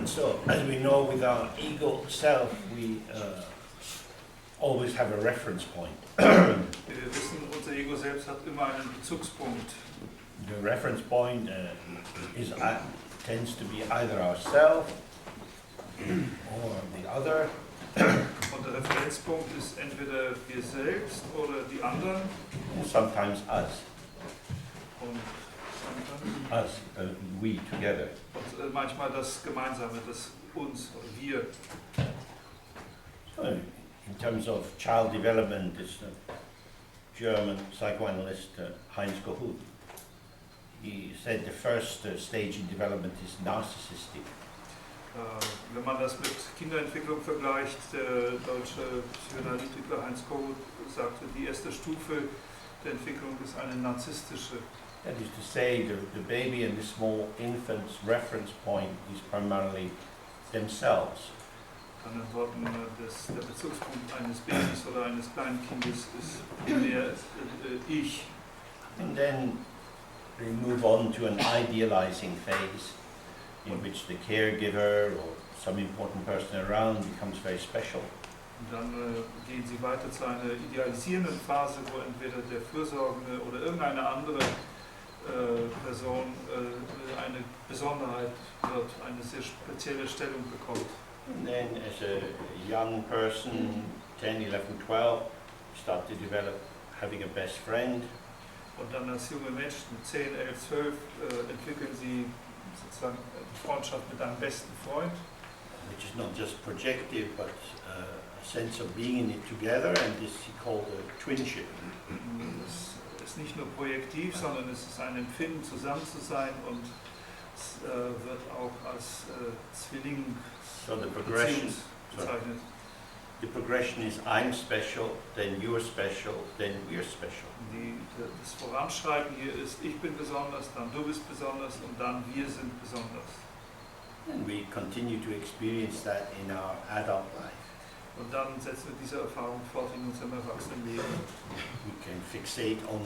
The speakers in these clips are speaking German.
So, as we know, with our ego self, we always have a reference point. Wir wissen, unser Ego selbst hat immer einen Bezugspunkt. The reference point tends to be either ourself or the other. Und der Referenzpunkt ist entweder wir selbst oder die anderen. And sometimes us. Und Us, we together. Und manchmal das Gemeinsame, das uns oder wir. So, in terms of child development, this German psychoanalyst Heinz Kohut, he said the first stage in development is narcissistic. Wenn man das mit Kinderentwicklung vergleicht, der deutsche Psychoanalytiker Heinz Kohut sagte, die erste Stufe der Entwicklung ist eine narzisstische. That is to say, the baby and the small infant's reference point is primarily themselves. In anderen Worten, der Bezugspunkt eines Babys oder eines kleinen Kindes ist mehr ich. And then we move on to an idealizing phase in which the caregiver or some important person around becomes very special. Und dann gehen sie weiter zu einer idealisierenden Phase, wo entweder der Fürsorgende oder irgendeine andere Person eine Besonderheit wird, eine sehr spezielle Stellung bekommt. And then as a young person, 10, 11, 12, start to develop having a best friend. Und dann als junge Menschen, 10, 11, 12, entwickeln sie sozusagen die Freundschaft mit einem besten Freund. Which is not just projective, but a sense of being in it together, and this he called a twinship. Es ist nicht nur projektiv, sondern es ist ein Empfinden, zusammen zu sein, und es wird auch als Zwilling bezeichnet. The progression is I'm special, then you're special, then we're special. Das Voranschreiten hier ist, ich bin besonders, dann du bist besonders und dann wir sind besonders. And we continue to experience that in our adult life. Und dann setzen wir diese Erfahrung fort in unserem Erwachsenenleben. We can fixate on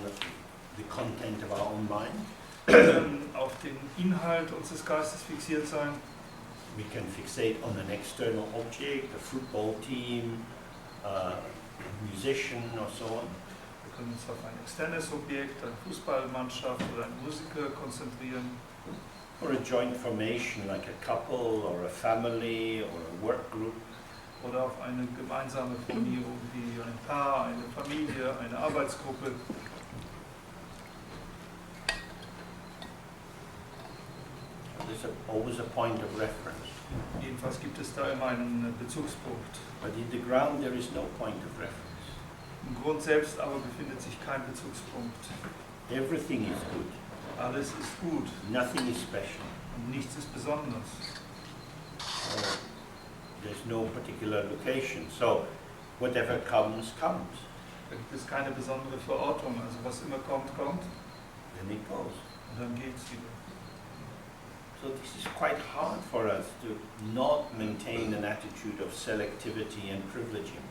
the content of our own mind. Wir können auf den Inhalt unseres Geistes fixiert sein. We can fixate on an external object, a football team, a musician or so on. Wir können uns auf ein externes Objekt, eine Fußballmannschaft oder einen Musiker konzentrieren. Or a joint formation like a couple or a family or a work group. Oder auf eine gemeinsame Formierung wie ein Paar, eine Familie, eine Arbeitsgruppe. There's always a point of reference. Jedenfalls gibt es da immer einen Bezugspunkt. But in the ground there is no point of reference. Im Grund selbst aber befindet sich kein Bezugspunkt. Everything is good. Alles ist gut. Nothing is special. Und nichts ist besonders. There's no particular location. So whatever comes, comes. Da gibt es keine besondere Verortung. Also was immer kommt, kommt. Then it goes. Und dann geht's wieder. So this is quite hard for us to not maintain an attitude of selectivity and privileging.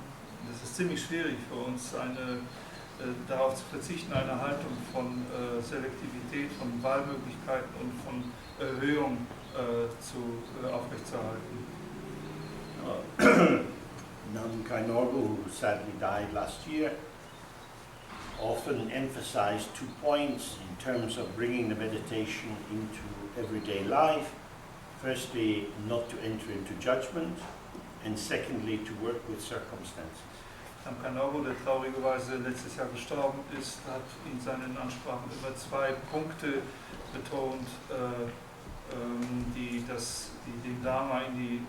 Das ist ziemlich schwierig für uns, darauf zu verzichten, eine Haltung von Selektivität, von Wahlmöglichkeiten und von Erhöhung aufrechtzuerhalten. Namkai Norbu, who sadly died last year, often emphasized 2 points in terms of bringing the meditation into everyday life. Firstly, not to enter into judgment, and secondly, to work with circumstances. Namkai Norbu, der traurigerweise letztes Jahr gestorben ist, hat in seinen Ansprachen über 2 Punkte betont, die dem Dharma in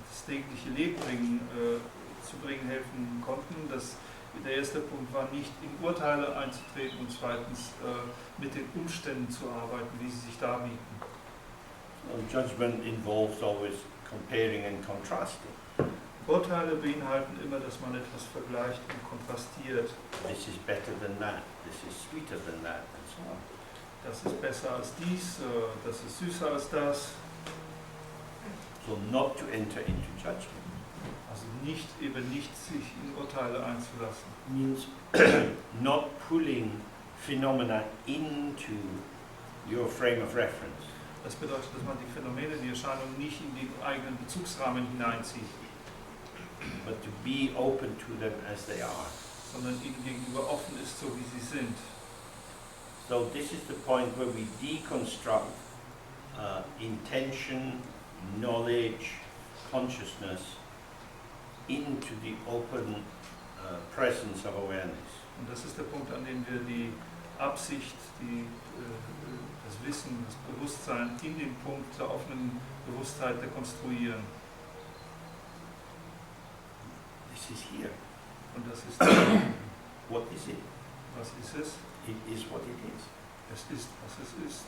das tägliche Leben zu bringen helfen konnten. Der erste Punkt war, nicht in Urteile einzutreten, und zweitens mit den Umständen zu arbeiten, wie sie sich darbieten. Judgment involves always comparing and contrasting. Urteile beinhalten immer, dass man etwas vergleicht und kontrastiert. This is better than that, this is sweeter than that, and so on. Das ist besser als dies, das ist süßer als das. So not to enter into judgment. Also nicht sich in Urteile einzulassen. Means not pulling phenomena into your frame of reference. Das bedeutet, dass man die Phänomene, die Erscheinungen nicht in den eigenen Bezugsrahmen hineinzieht, but to be open to them as they are. sondern ihnen gegenüber offen ist, so wie sie sind. So this is the point where we deconstruct intention, knowledge, consciousness into the open presence of awareness. Und das ist der Punkt, an dem wir die Absicht, das Wissen, das Bewusstsein in den Punkt der offenen Bewusstheit dekonstruieren. This is here. Und das ist, What is it? was ist es? It is what it is. Es ist, was es ist.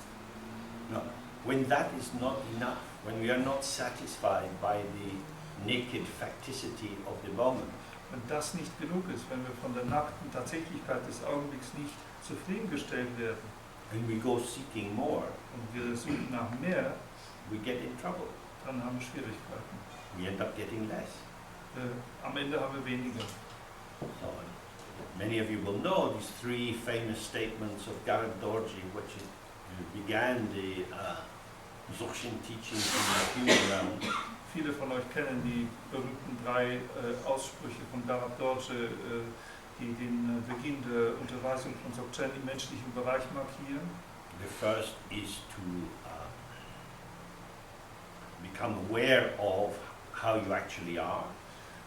No. When that is not enough, when we are not satisfied by the naked facticity of the moment, Wenn das nicht genug ist, wenn wir von der nackten Tatsächlichkeit des Augenblicks nicht zufriedengestellt werden and we go seeking more, und wir suchen nach mehr, we get in trouble. dann haben wir Schwierigkeiten. We end up getting less. Am Ende haben wir weniger. So, many of you will know these three famous statements of Jarolawski, which began the Dzogchen teachings in the human realm. Viele von euch kennen die berühmten drei Aussprüche von Jarolawski, die den Beginn der Unterweisung von Dzogchen im menschlichen Bereich markieren. The first is to become aware of how you actually are,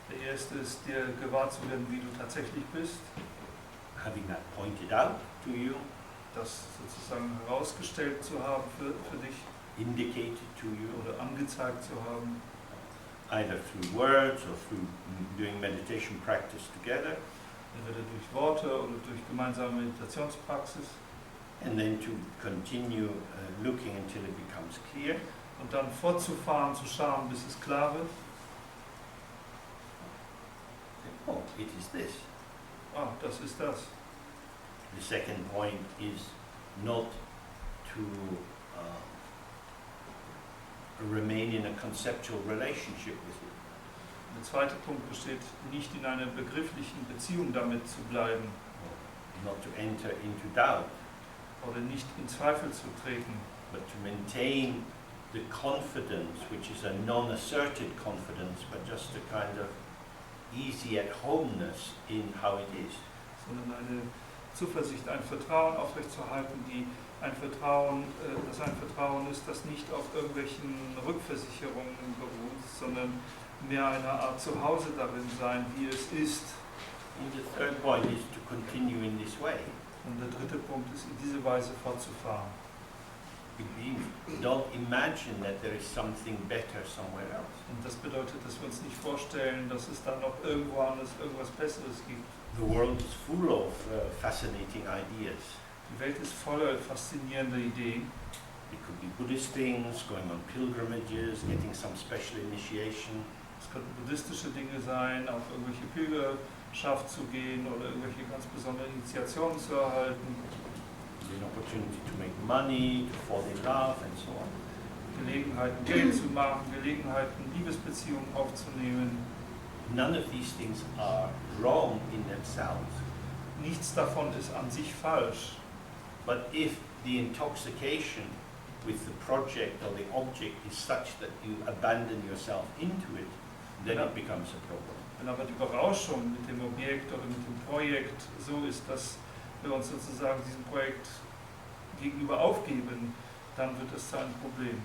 Der erste ist, dir gewahr zu werden, wie du tatsächlich bist, having that pointed out to you, das sozusagen herausgestellt zu haben für dich indicated to you, oder angezeigt zu haben, either through words or through doing meditation practice together, entweder durch Worte oder durch gemeinsame Meditationspraxis, and then to continue looking until it becomes clear. und dann fortzufahren, zu schauen, bis es klar wird. Oh, it is this. Ah, das ist das. The second point is not to remain in a conceptual relationship with it. Der zweite Punkt besteht, nicht in einer begrifflichen Beziehung damit zu bleiben Not to enter into doubt, oder nicht in Zweifel zu treten, but to maintain the confidence, which is a non-asserted confidence, but just a kind of easy at homeness in how it is. sondern eine Zuversicht, ein Vertrauen aufrechtzuerhalten, das ein Vertrauen ist, das nicht auf irgendwelchen Rückversicherungen beruht, sondern mehr eine Art Zuhause darin sein, wie es ist. And the third point is to continue in this way. Und der dritte Punkt ist, in diese Weise fortzufahren. Don't imagine that there is something better somewhere else. Und das bedeutet, dass wir uns nicht vorstellen, dass es dann noch irgendwo anders irgendwas Besseres gibt. The world is full of fascinating ideas. Die Welt ist voller faszinierender Ideen. It could be Buddhist things, going on pilgrimages, getting some special initiation. Es könnten buddhistische Dinge sein, auf irgendwelche Pilgerschaft zu gehen oder irgendwelche ganz besonderen Initiationen zu erhalten. The opportunity to make money, to fall in love, and so on. Gelegenheiten, Geld zu machen, Gelegenheiten, Liebesbeziehungen aufzunehmen. None of these things are wrong in themselves. Nichts davon ist an sich falsch. But if the intoxication with the project or the object is such that you abandon yourself into it, then it becomes a problem. Wenn aber die Berauschung mit dem Objekt oder mit dem Projekt so ist, dass wir uns sozusagen diesem Projekt gegenüber aufgeben, dann wird es zu einem Problem.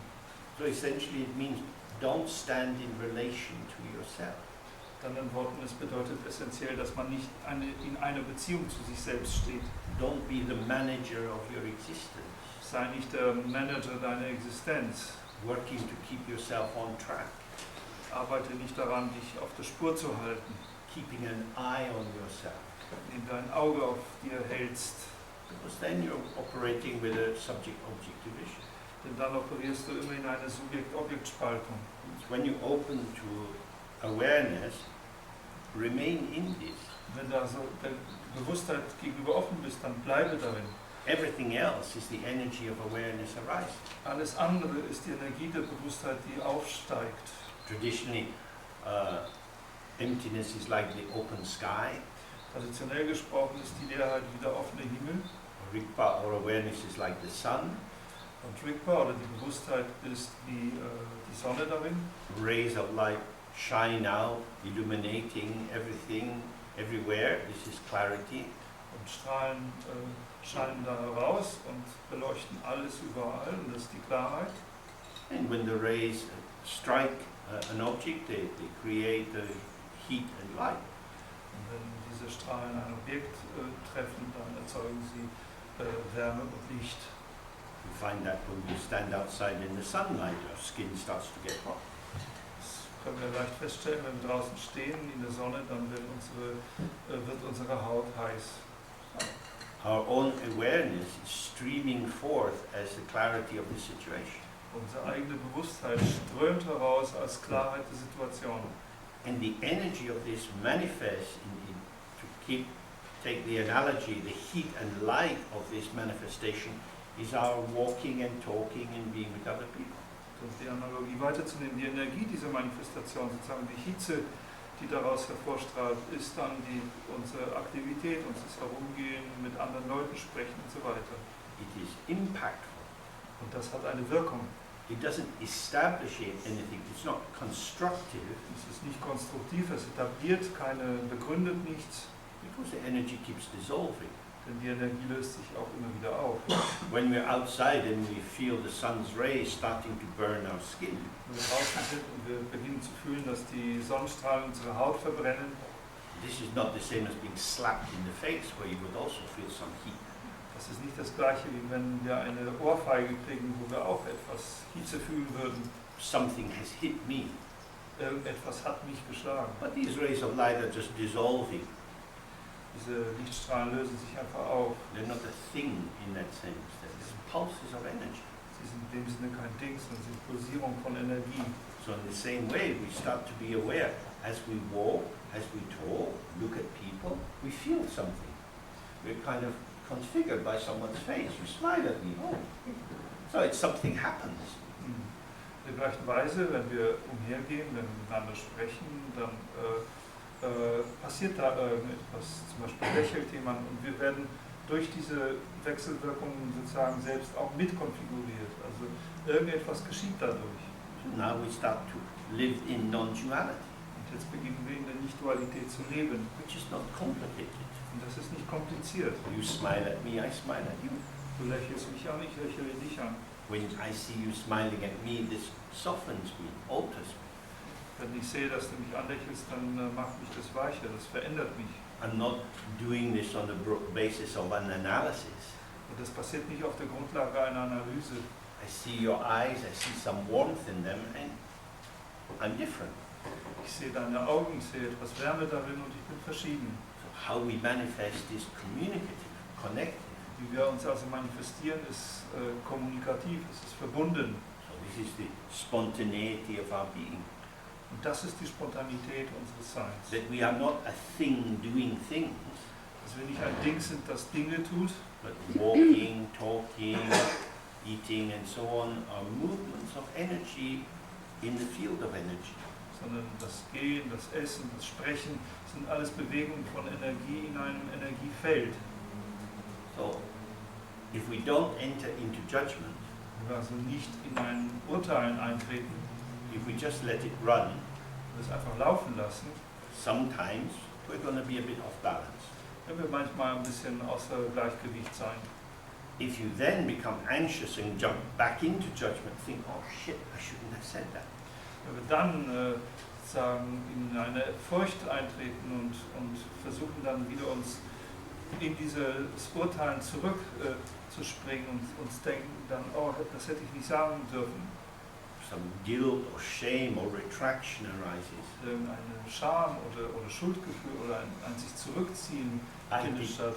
So essentially it means don't stand in relation to yourself. Mit anderen Worten, es bedeutet essentiell, dass man nicht in einer Beziehung zu sich selbst steht. Don't be the manager of your existence, Sei nicht der Manager deiner Existenz. working to keep yourself on track, Arbeite nicht daran, dich auf der Spur zu halten, keeping an eye on yourself. indem du ein Auge auf dir hältst. Because then you're operating with a subject-object division. Denn dann operierst du immer in einer Subjekt-Objekt-Spaltung. When you open to awareness, remain in this. Wenn du also der Bewusstheit gegenüber offen bist, dann bleibe darin. Everything else is the energy of awareness arising. Alles andere ist die Energie der Bewusstheit, die aufsteigt. Traditionally, emptiness is like the open sky. Traditionell gesprochen ist die Leerheit wie der offene Himmel. Rigpa or awareness is like the sun. Und Rigpa oder die Bewusstheit ist wie die Sonne darin. Rays of light shine out, illuminating everything, everywhere. This is clarity. Und Strahlen scheinen da raus und beleuchten alles überall. Und das ist die Klarheit. And when the rays strike an object, they create heat and light. Und wenn diese Strahlen ein Objekt treffen, dann erzeugen sie Wärme und Licht. We find that when we stand outside in the sunlight, our skin starts to get hot. Das können wir leicht feststellen, wenn wir draußen stehen in der Sonne, dann wird unsere Haut heiß. Our own awareness is streaming forth as the clarity of the situation. Unsere eigene Bewusstheit strömt heraus als Klarheit der Situation. And the energy of this manifests take the analogy, the heat and light of this manifestation is our walking and talking and being with other people. Und die Analogie weiterzunehmen, die Energie dieser Manifestation, sozusagen die Hitze, die daraus hervorstrahlt, ist dann unsere Aktivität, unser Herumgehen, mit anderen Leuten sprechen und so weiter. It is impactful. Und das hat eine Wirkung. It doesn't establish anything, it's not constructive. Es ist nicht konstruktiv, es etabliert begründet nichts. Because the energy keeps dissolving. Denn die Energie löst sich auch immer wieder auf. When we're outside and we feel the sun's rays starting to burn our skin, Wenn wir draußen sind und wir beginnen zu fühlen, dass die Sonnenstrahlen unsere Haut verbrennen, this is not the same as being slapped in the face, where you would also feel some heat. das ist nicht das Gleiche, wie wenn wir eine Ohrfeige kriegen, wo wir auch etwas Hitze fühlen würden. Something has hit me. Irgendetwas hat mich geschlagen. But these rays of light are just dissolving. Diese Lichtstrahlen lösen sich einfach auf. They're not a thing in that sense. They're just pulses of energy. Sie sind in dem Sinne kein Ding, sondern sind Pulsierung von Energie. So in the same way, we start to be aware. As we walk, as we talk, look at people, we feel something. We're kind of configured by someone's face. You smile at me. Oh. So it's something happens. In der gleichen Weise, wenn wir umhergehen, wenn wir miteinander sprechen, dann passiert da irgendetwas. Zum Beispiel lächelt jemand und wir werden durch diese Wechselwirkungen sozusagen selbst auch mitkonfiguriert. Also irgendetwas geschieht dadurch. So now we start to live in non-duality, Und jetzt beginnen wir in der Nicht-Dualität zu leben. which is not complicated. Und das ist nicht kompliziert. You smile at me, I smile at you. Du lächelst mich an, ich lächle dich an. When I see you smiling at me, this softens me, alters me. Wenn ich sehe, dass du mich anlächelst, dann macht mich das weicher, das verändert mich. I'm not doing this on the basis of an analysis. Und das passiert nicht auf der Grundlage einer Analyse. I see your eyes, I see some warmth in them, and I'm different. Ich sehe deine Augen, ich sehe etwas Wärme darin und ich bin verschieden. So how we manifest is communicative, connected. Wie wir uns also manifestieren, ist kommunikativ, es ist verbunden. So this is the spontaneity of our being. Und das ist die Spontanität unseres Seins. That we are not a thing doing things, Dass wir nicht ein Ding sind, das Dinge tut, but walking, talking, eating and so on are movements of energy in the field of energy. sondern das Gehen, das Essen, das Sprechen sind alles Bewegungen von Energie in einem Energiefeld. So if we don't enter into judgment, Wenn wir also nicht in ein Urteilen eintreten, if we just let it run, und es einfach laufen lassen, sometimes we're going to be a bit off balance. können wir manchmal ein bisschen außer Gleichgewicht sein. If you then become anxious and jump back into judgment, think, oh shit, I shouldn't have said that. Wenn wir dann sagen, in eine Furcht eintreten und versuchen dann wieder uns in dieses Urteilen zurück zu springen und uns denken dann, oh, das hätte ich nicht sagen dürfen. Some guilt or shame or retraction arises. Irgendeine Scham oder Schuldgefühl oder ein sich zurückziehen findet statt.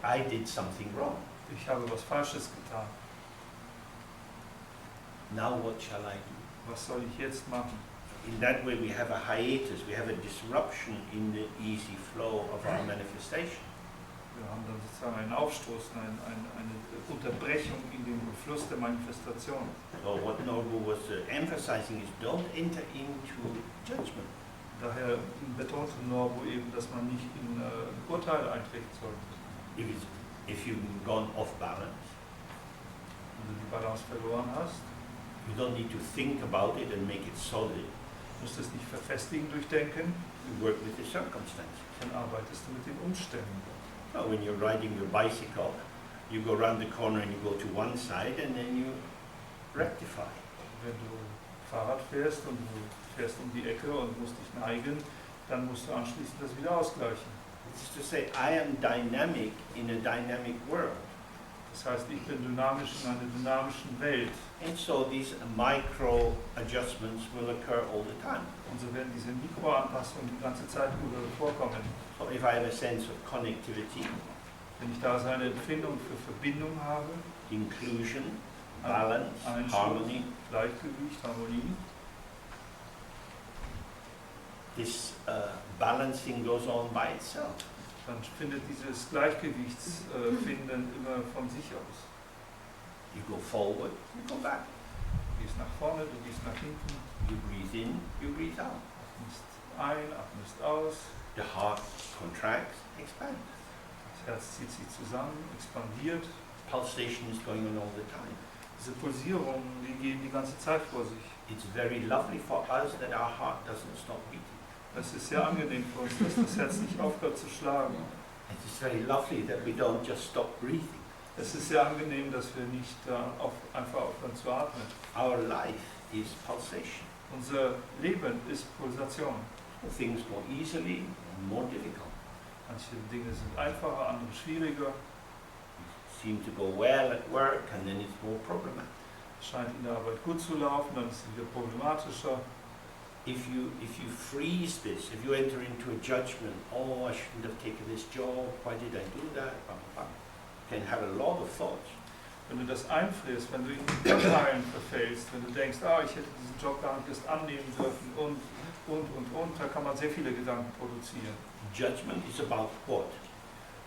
I did something wrong. Ich habe was Falsches getan. Now what shall I do? Was soll ich jetzt machen? In that way we have a hiatus, we have a disruption in the easy flow of our manifestation. Wir haben dann sozusagen einen Aufstoß, eine Unterbrechung in dem Fluss der Manifestation. So what Norbu was emphasizing is don't enter into judgment. Daher betonte Norbu eben, dass man nicht in Urteile eintreten sollte. If you've gone off balance, Wenn du die Balance verloren hast. You don't need to think about it and make it solid. Du musst es nicht verfestigen durch Denken, You work with the circumstances. dann arbeitest du mit den Umständen. So when you're riding your bicycle, you go around the corner and you go to one side and then you rectify. Wenn du Fahrrad fährst und du fährst um die Ecke und musst dich neigen, dann musst du anschließend das wieder ausgleichen. This is to say, I am dynamic in a dynamic world. Das heißt, ich bin dynamisch in einer dynamischen Welt. And so these micro adjustments will occur all the time. Und so werden diese Mikroanpassungen die ganze Zeit über vorkommen. So if I have a sense of connectivity, Wenn ich da so eine Empfindung für Verbindung habe, inclusion, balance, Einschluss, harmony, Gleichgewicht, Harmonie, this balancing goes on by itself. dann findet dieses Gleichgewichtsfinden immer von sich aus. You go forward, you go back. Du gehst nach vorne, du gehst nach hinten, You breathe in, you breathe out. atmest ein, atmest aus, The heart contracts, expands. das Herz zieht sich zusammen, expandiert. Pulsation is going on all the time. Diese Pulsierungen, die gehen die ganze Zeit vor sich. It's very lovely for us that our heart doesn't stop beating. Es ist sehr angenehm für uns, dass das Herz nicht aufhört zu schlagen. It is very lovely that we don't just stop breathing. Es ist sehr angenehm, dass wir nicht einfach aufhören zu atmen. Our life is pulsation. Unser Leben ist Pulsation. Things go easily and more difficult. Manche Dinge sind einfacher, andere schwieriger. Seem to go well at work and then it's more problematic. Es scheint in der Arbeit gut zu laufen, dann ist es wieder problematischer. If you freeze this, if you enter into a judgment, oh, I shouldn't have taken this job, why did I do that, blah, blah, blah, you can have a lot of thoughts. Wenn du das einfrierst, wenn du in Urteilen verfällst, wenn du denkst, ich hätte diesen Job gar nicht erst annehmen dürfen und, da kann man sehr viele Gedanken produzieren. Judgment is about what?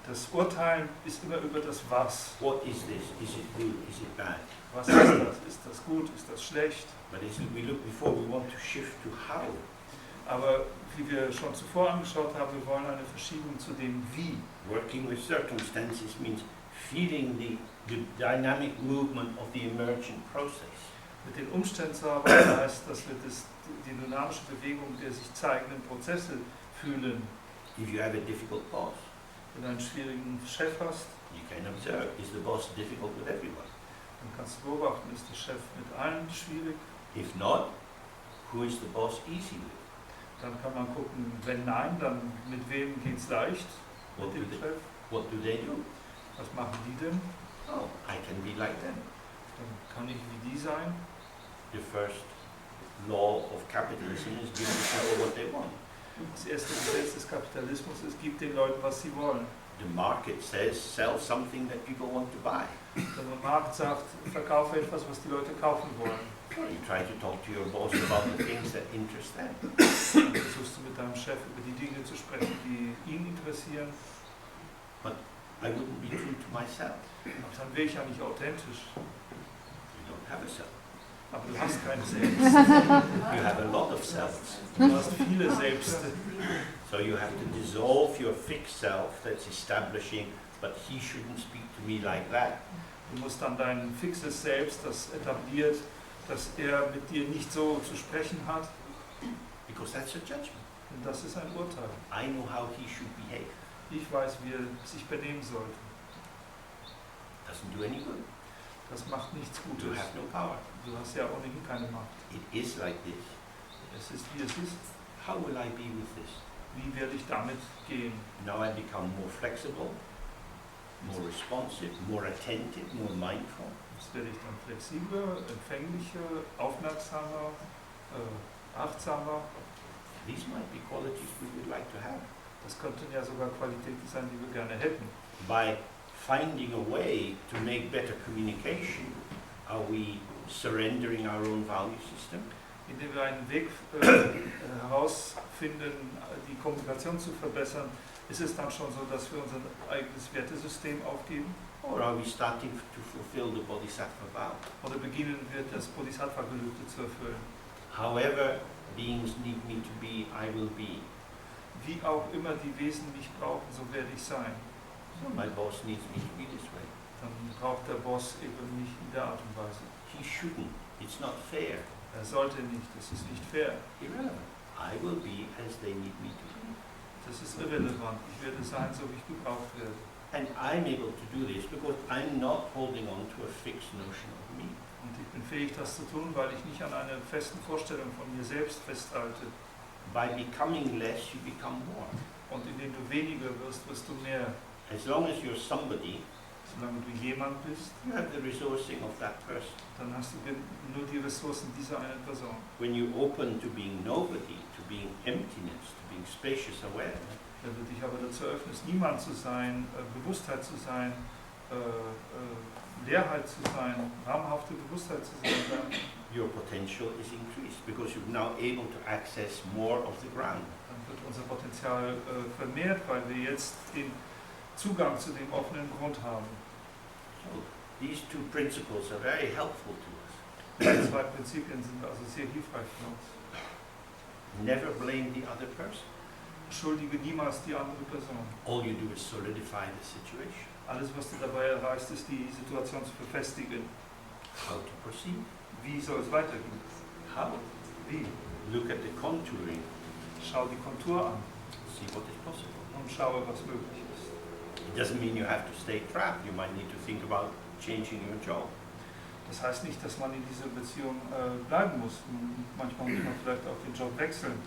Das Urteilen ist immer über das Was. What is this? Is it good? Is it bad? Was ist das? Ist das gut? Ist das schlecht? But as we looked before, we want to shift to how. Aber wie wir schon zuvor angeschaut haben, wir wollen eine Verschiebung zu dem Wie. Working with circumstances means feeling the dynamic movement of the emergent process. Mit den Umständen zu arbeiten heißt, dass wir die dynamische Bewegung der sich zeigenden Prozesse fühlen. If you have a difficult boss, Wenn du einen schwierigen Chef hast, you can observe, is the boss difficult with everyone? dann kannst du beobachten, ist der Chef mit allen schwierig? If not, who is the boss easy with? Dann kann man gucken, wenn nein, dann mit wem geht es leicht What mit do dem they, Chef? what do they do? Was machen die denn? Oh, I can be like them. Dann kann ich wie die sein. The first law of capitalism is give people what they want. Das erste Gesetz des Kapitalismus ist, gib den Leuten, was sie wollen. The market says sell something that people want to buy. Der Markt sagt, verkaufe etwas, was die Leute kaufen wollen. So you try to talk to your boss about the things that interest them. Dann versuchst du mit deinem Chef über die Dinge zu sprechen, die ihn interessieren. I wouldn't be true to myself. Aber dann wäre ich ja nicht authentisch. You don't have a self. Aber du hast kein Selbst. You have a lot of selves. Du hast viele Selbste. So you have to dissolve your fixed self that's establishing, but he shouldn't speak to me like that. Du musst dann dein fixes Selbst, das etabliert, dass er mit dir nicht so zu sprechen hat. Because that's a judgment. Und das ist ein Urteil. I know how he should behave. Ich weiß, wie er sich benehmen sollte. Doesn't do any good. Das macht nichts You Gutes. have no power. Du hast ja ohnehin keine Macht. It is like this. Es ist, wie es ist. How will I be with this? Wie werde ich damit gehen? Now I become more flexible, more responsive, more attentive, more mindful. Jetzt werde ich dann flexibler, empfänglicher, aufmerksamer, achtsamer. These might be qualities we would like to have. Das könnten ja sogar Qualitäten sein, die wir gerne hätten. By finding a way to make better communication, are we surrendering our own value system? Indem wir einen Weg herausfinden, die Kommunikation zu verbessern, ist es dann schon so, dass wir unser eigenes Wertesystem aufgeben? Or are we starting to fulfill the Bodhisattva vow? Oder beginnen wir, das Bodhisattva-Gelübde zu erfüllen? However beings need me to be, I will be. Wie auch immer die Wesen mich brauchen, so werde ich sein. So my boss needs me to be this way. dann braucht der Boss eben nicht in der Art und Weise. He shouldn't. It's not fair. Er sollte nicht, das ist nicht fair. Irrelevant. I will be as they need me to be. Das ist irrelevant. Ich werde sein, so wie ich gebraucht werde. And I'm able to do this because I'm not holding on to a fixed notion of me. Und ich bin fähig, das zu tun, weil ich nicht an einer festen Vorstellung von mir selbst festhalte. By becoming less, you become more. Und indem du weniger wirst, wirst du mehr. As long as you're somebody, Solange du jemand bist, you have the resourcing of that person. dann hast du nur die Ressourcen dieser einen Person. When you open to being nobody, to being emptiness, to being spacious awareness, Wenn du dich aber dazu öffnest, niemand zu sein, Bewusstheit zu sein, Leerheit zu sein, raumhafte Bewusstheit zu sein, dann your potential is increased because you're now able to access more of the ground. wird unser Potenzial vermehrt, weil wir jetzt den Zugang zu dem offenen Grund haben. So these two principles are very helpful to us. Diese zwei Prinzipien sind also sehr hilfreich für uns. Never blame the other person. Schuldige niemals die andere Person. All you do is solidify the situation. Alles, was du dabei erreichst, ist die Situation zu verfestigen. How to proceed? Wie soll es weitergehen? How? Wie? Look at the contouring. Schau die Kontur an See what is possible. und schaue, was möglich ist. It doesn't mean you have to stay trapped. You might need to think about changing your job. Das heißt nicht, dass man in dieser Beziehung bleiben muss. Manchmal muss man vielleicht auch den Job wechseln.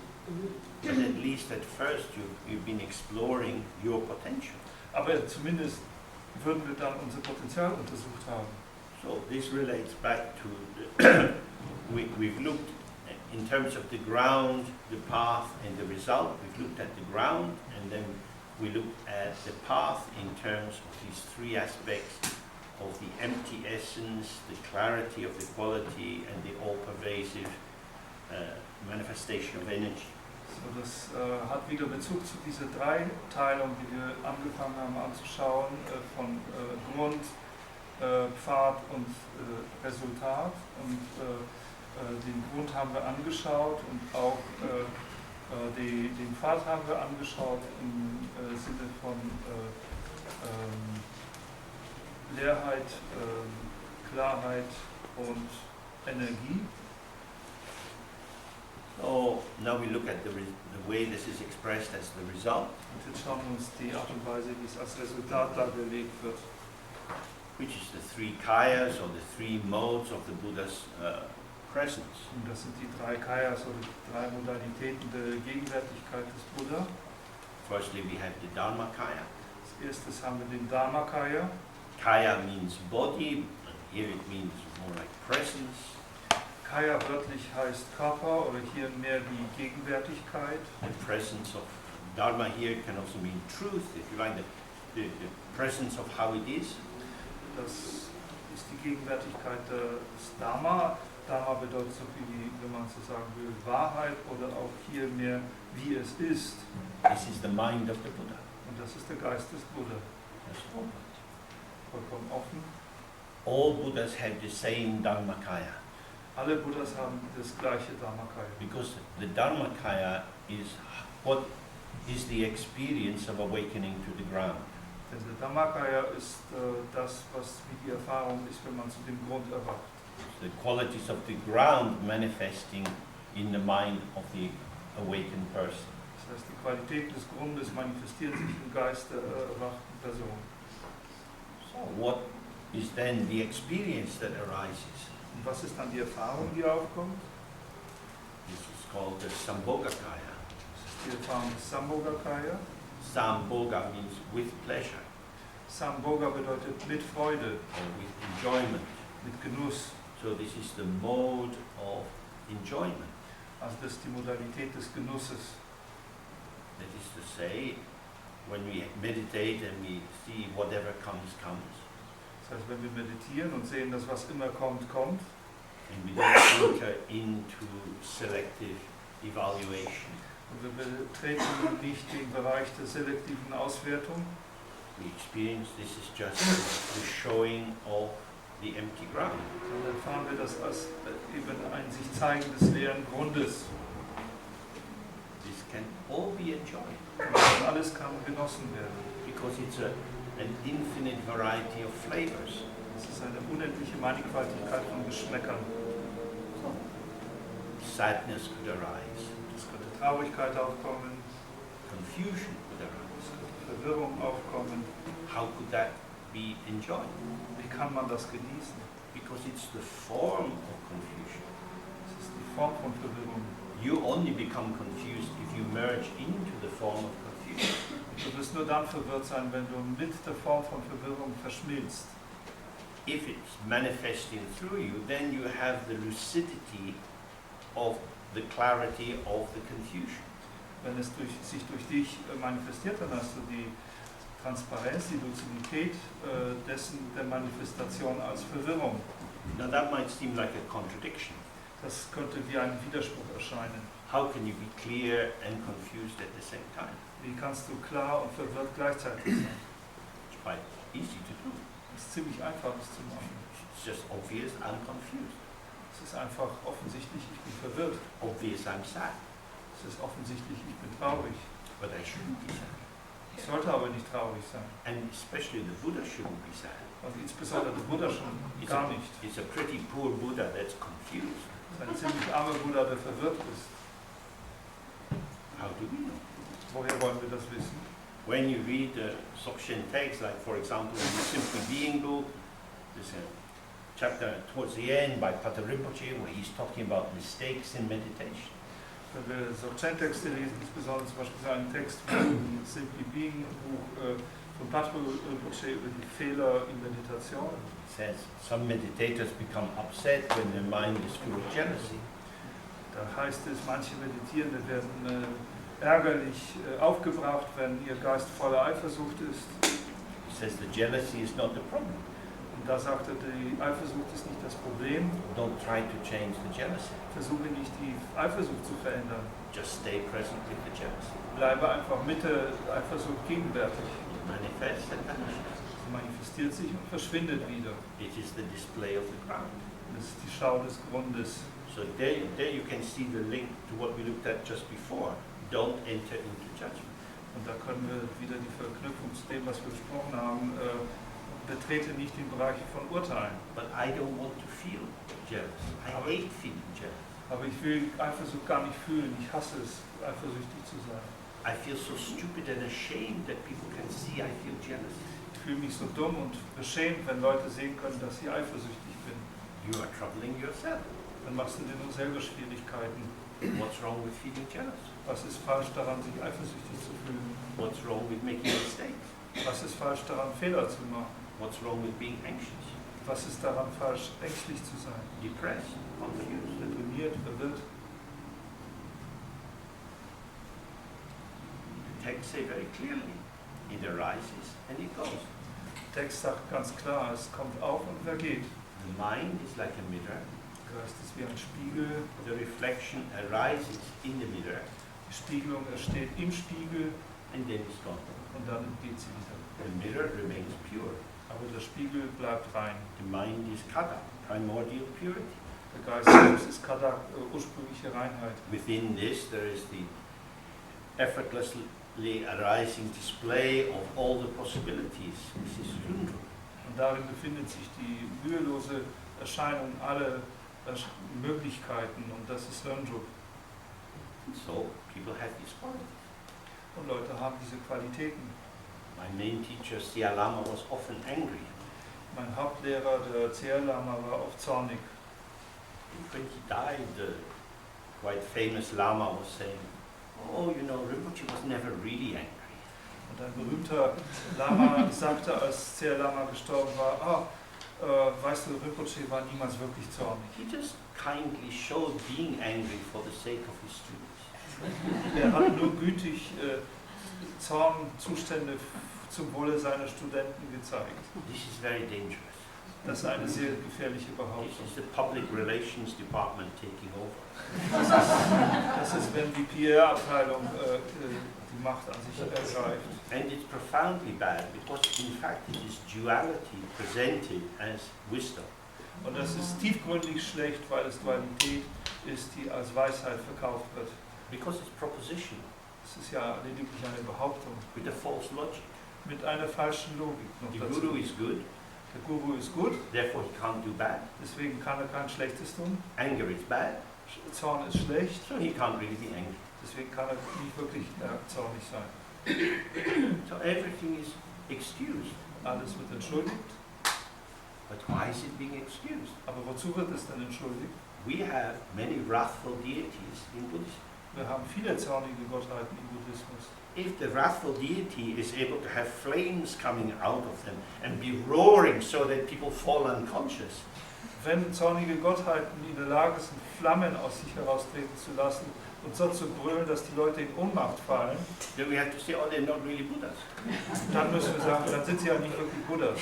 But at least at first you've been exploring your potential. Aber zumindest würden wir dann unser Potenzial untersucht haben. So this relates back to we've looked in terms of the ground, the path and the result. We've looked at the ground and then we looked at the path in terms of these three aspects of the empty essence, the clarity of the quality and the all-pervasive manifestation of energy. So, das hat wieder Bezug zu dieser Dreiteilung, die wir angefangen haben anzuschauen, von Grund, Pfad und Resultat. Und den Grund haben wir angeschaut und auch den Pfad haben wir angeschaut im Sinne von Leerheit, Klarheit und Energie. So now we look at the way this is expressed as the result, Und jetzt schauen wir uns die Art und Weise, wie es als Resultat dargelegt wird. which is the three kayas or the three modes of the Buddha's presence. Und das sind die drei Kayas oder die drei Modalitäten der Gegenwärtigkeit des Buddha. Firstly, we have the Dharmakaya. Als erstes haben wir den Dharmakaya. Kaya means body, and here it means more like presence. Kaya wörtlich heißt Körper oder hier mehr die Gegenwärtigkeit. The presence of Dharma here can also mean truth, if you like, the presence of how it is. Das ist die Gegenwärtigkeit des Dharma. Dharma bedeutet so viel wie, wenn man so sagen will, Wahrheit oder auch hier mehr, wie es ist. This is the mind of the Buddha. Und das ist der Geist des Buddha. That's all. Vollkommen offen. All Buddhas have the same Dharmakaya, Alle Buddhas haben das gleiche Dharmakaya. because the Dharmakaya is what is the experience of awakening to the ground. Denn der Dharmakaya ist das, was wie die Erfahrung ist, wenn man zu dem Grund erwacht. The qualities of the ground manifesting in the mind of the awakened person. Das heißt, die Qualität des Grundes manifestiert sich im Geist der erwachten Person. So what is then the experience that arises? Und was ist dann die Erfahrung, die aufkommt? This is called the Sambhogakaya. Das ist die Erfahrung des Sambhogakaya. Sambhoga means with pleasure Sambhoga bedeutet mit Freude, or with enjoyment. mit Genuss. So this is the mode of enjoyment. Also das ist die Modalität des Genusses. That is to say, when we meditate and we see whatever comes, comes, Das heißt, wenn wir meditieren und sehen, dass was immer kommt, kommt, and we don't enter into selective evaluation, und wir betreten nicht den Bereich der selektiven Auswertung, we experience this is just the showing of the empty ground. dann erfahren wir das als eben ein sich zeigen des leeren Grundes. This can all be enjoyed Und alles kann genossen werden. because it's an infinite variety of flavors. Es ist eine unendliche Mannigfaltigkeit von Geschmäckern. Sadness could arise, Es könnte Traurigkeit aufkommen, confusion could es arise. könnte Verwirrung aufkommen. How could that be enjoyed? Wie kann man das genießen? Because it's the form of confusion. Es ist die Form von Verwirrung. You only become confused if you merge into the form of confusion. Du wirst nur dann verwirrt sein, wenn du mit der Form von Verwirrung verschmilzt. If it's manifesting through you, then you have the lucidity of the clarity of the confusion. Wenn es sich durch dich manifestiert, dann hast du die Transparenz, die Lucidität dessen der Manifestation als Verwirrung. Now that might seem like a contradiction. Das könnte wie ein Widerspruch erscheinen. How can you be clear and confused at the same time? Wie kannst du klar und verwirrt gleichzeitig sein? It's quite easy to do. Es ist ziemlich einfach, das zu machen. It's just obvious I'm confused. Es ist einfach offensichtlich, ich bin verwirrt. Obvious I'm sad. Es ist offensichtlich, ich bin traurig. But I shouldn't be sad. Ich sollte aber nicht traurig sein. And especially the Buddha shouldn't be sad. Also insbesondere der Buddha schon gar nicht. It's a pretty poor Buddha that's confused. Es ist ein ziemlich armer Buddha, der verwirrt ist. How do we know? Woher wollen wir das wissen? When you read the Dzogchen texts, like for example in the Simply Being book, there's a chapter towards the end by Pater Rinpoche where he's talking about mistakes in meditation. Wenn wir Dzogchen-Texte lesen, insbesondere zum Beispiel einen Text vom Simply Being Buch von Pater Rinpoche über die Fehler in Meditation. It says some meditators become upset when their mind is full of jealousy. Da heißt es, manche Meditierende werden ärgerlich aufgebracht, wenn ihr Geist voller Eifersucht ist. He says the jealousy is not the problem. Und da sagt er, die Eifersucht ist nicht das Problem. Don't try to change the jealousy. Versuche nicht die Eifersucht zu verändern. Just stay present with the jealousy. Bleibe einfach mit der Eifersucht gegenwärtig. It manifests and vanishes. Sie manifestiert sich und verschwindet wieder. It is the display of the ground. Das ist die Schau des Grundes. So there you can see the link to what we looked at just before. Don't enter into judgment. Und da können wir wieder die Verknüpfung zu dem, was wir besprochen haben, betrete nicht den Bereich von Urteilen. But I don't want to feel jealous. I hate feeling jealous. Aber ich will Eifersucht gar nicht fühlen. Ich hasse es, eifersüchtig zu sein. I feel so stupid and ashamed that people can see I feel jealous. Ich fühle mich so dumm und beschämt, wenn Leute sehen können, dass ich eifersüchtig bin. You are troubling yourself. Dann machst du dir nur selber Schwierigkeiten. What's wrong with feeling jealous? Was ist falsch daran, sich eifersüchtig zu fühlen? What's wrong with making mistakes? Was ist falsch daran, Fehler zu machen? What's wrong with being anxious, Was ist daran falsch, ängstlich zu sein? depressed, confused? Deprimiert, verwirrt? The text say very clearly, it arises and it goes. Der Text sagt ganz klar, es kommt auf und vergeht. The mind is like a mirror. Der Geist ist wie ein Spiegel. The reflection arises in the mirror Die Spiegelung entsteht im Spiegel and then it's gone. und dann geht sie wieder. The mirror remains pure. Aber der Spiegel bleibt rein. The mind is kada, primordial purity. Der Geist selbst ist Kadak, ursprüngliche Reinheit. Within this there is the effortlessly arising display of all the possibilities. This is Rundru. Und darin befindet sich die mühelose Erscheinung aller Möglichkeiten und das ist Lönjuk. So people have these qualities. Und Leute haben diese Qualitäten. My main teacher, Sia Lama, was often angry. Mein Hauptlehrer, der Tse Lama, war oft zornig. And when he died, the quite famous Lama was saying, oh, you know, Rinpoche was never really angry. Und ein berühmter Lama sagte, als Tse Lama gestorben war, weißt du, Rinpoche war niemals wirklich zornig. He just kindly showed being angry for the sake of his students. Er hat nur gütig Zornzustände zum Wohle seiner Studenten gezeigt. This is very dangerous. Das ist eine sehr gefährliche This Behauptung. is the public relations department taking over. Das ist, wenn die PR-Abteilung die Macht an sich ergreift. And it's profoundly bad because in fact it is duality presented as wisdom. Und das ist tiefgründig schlecht, weil es Dualität ist, die als Weisheit verkauft wird. Because it's propositional Es ist ja lediglich eine Behauptung with a false logic. mit einer falschen Logik noch The dazu. guru is good, Der Guru ist gut, therefore he can't do bad. deswegen kann er kein Schlechtes tun. Anger is bad, Zorn ist schlecht, so he can't really be angry. deswegen kann er nicht wirklich zornig sein. So everything is excused. Alles wird entschuldigt, But why is it being excused? aber wozu wird es denn entschuldigt? We have many wrathful deities in Buddhism. Wir haben viele zornige Gottheiten im Buddhismus. If the wrathful deity is able to have flames coming out of them and be roaring so that people fall unconscious, Wenn zornige Gottheiten in der Lage sind, Flammen aus sich heraustreten zu lassen und so zu brüllen, dass die Leute in Ohnmacht fallen, then we have to say, oh, they're not really Buddhas. dann müssen wir sagen, dann sind sie ja nicht wirklich Buddhas.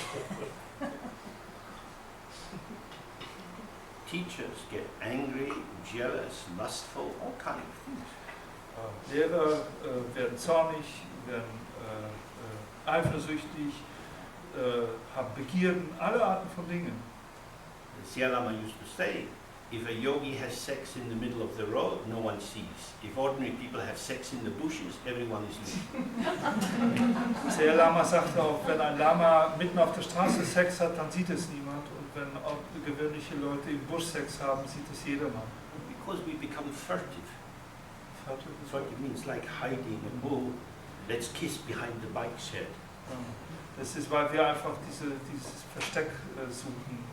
Teachers get angry, jealous, lustful, all kind of things. Lehrer werden zornig, werden eifersüchtig, haben Begierden, alle Arten von Dingen. The Dalai Lama used to say, if a yogi has sex in the middle of the road, no one sees. If ordinary people have sex in the bushes, everyone is looking. Der Lama sagte auch, wenn ein Lama mitten auf der Straße Sex hat, dann sieht es niemand. Und wenn auch gewöhnliche Leute im Busch Sex haben, sieht es jedermann. Because we become furtive. Furtive means like hiding a bull. Let's kiss behind the bike shed. Das ist, weil wir einfach dieses Versteck suchen.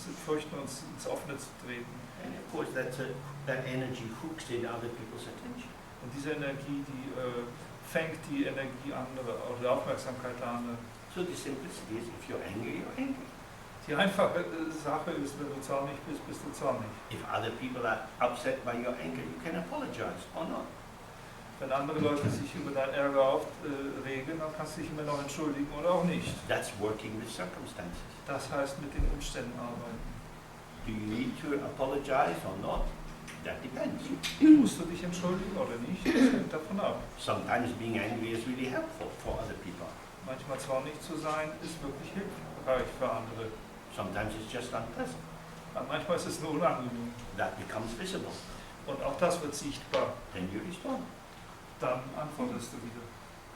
Wir fürchten uns, ins Offene zu treten. And of course that energy hooks in other people's attention. Und diese Energie, die fängt die Energie anderer, auch die Aufmerksamkeit der anderen. So the simplicity is, if you're angry, you're angry. Die einfache Sache ist, wenn du zornig bist, bist du zornig. If other people are upset by your anger, you can apologize or not. Wenn andere Leute sich über deinen Ärger aufregen, dann kannst du dich immer noch entschuldigen oder auch nicht. That's working with circumstances. Das heißt, mit den Umständen arbeiten. Do you need to apologize or not? That depends. Musst du dich entschuldigen oder nicht? Das hängt davon ab. Sometimes being angry is really helpful for other people. Manchmal zornig zu sein, ist wirklich hilfreich für andere. Sometimes it's just unpleasant. Aber manchmal ist es nur unangenehm. That becomes visible. Und auch das wird sichtbar. Then you respond. Dann antwortest du wieder.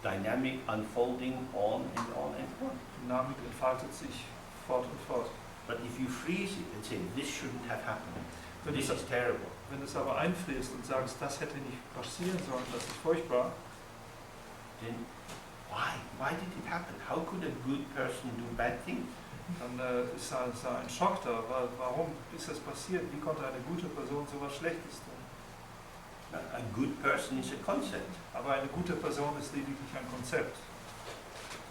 Dynamic unfolding on and on and on. Dynamik entfaltet sich fort und fort. But if you freeze it and say, this shouldn't have happened, Wenn this du is terrible, es aber einfrierst und sagst, das hätte nicht passieren sollen, das ist furchtbar, then why? Why did it happen? How could a good person do bad things? dann ist da ein Schock da. Warum ist das passiert? Wie konnte eine gute Person so was Schlechtes tun? A good person is a concept. Aber eine gute Person ist lediglich ein Konzept.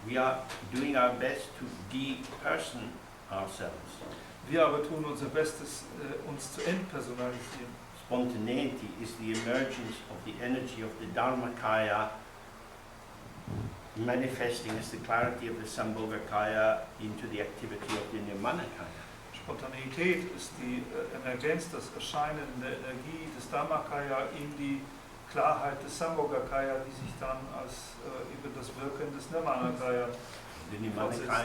We are doing our best to de-person ourselves. Wir aber tun unser Bestes, uns zu entpersonalisieren. Spontaneity is the emergence of the energy of the Dharmakaya manifesting as the clarity of the Sambhogakaya into the activity of the Nirmanakaya. Spontaneität ist die Emergenz, das Erscheinen der Energie des Dharmakaya in die Klarheit des Sambhogakaya, die sich dann als über das Wirken des Nirmanakaya The Nirmanakaya,